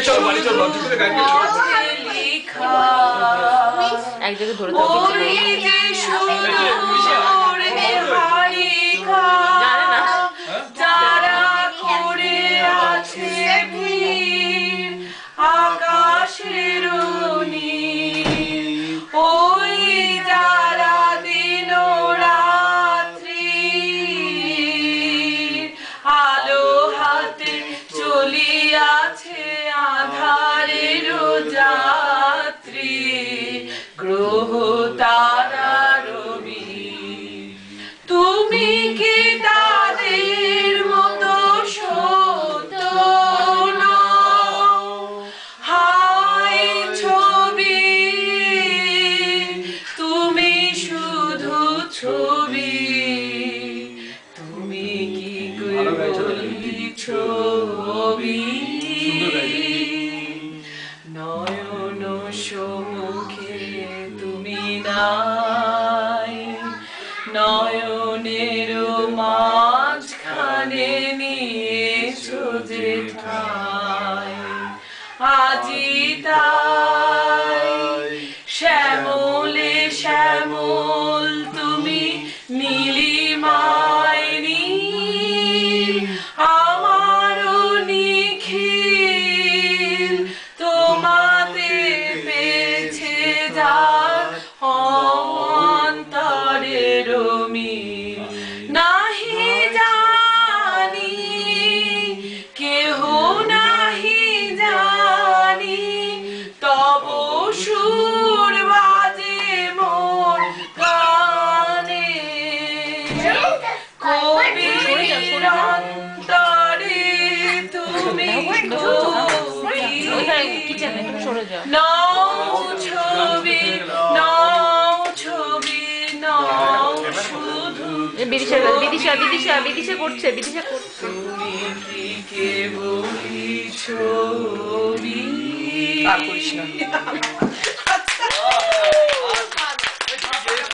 চলো বাড়ি চলো এক জায়গায় ধরে জানে না যারা করে আছে ভিড় আকাশের ওই যারা দিন রাত্রি আলো হাতে চলিয়াছে আধারের যাত্রী গ্রহ তারা রবি তুমি কি তাদের মতো সত্য নও হায় ছবি তুমি শুধু ছবি তুমি কি বলি ছবি নয়ন সম্মুখে তুমি নাই নয়নের মাঝখানে নিয়েছো যে ঠাই আজি তাই শ্যামলে শ্যামল তুমি নীলিমায় নীল আমারও নিখিল তোমাতে পেয়েছে যার অন্তরের মিল নাহি জানি কেহ নাহি জানি তব সুর বাজে মোর কানে কবির অন্তরে তুমি নাও ছবি নাও ছবি নাও শুধু বিদিশা করছে তুমি কি কেবলই ছবি আর করিস না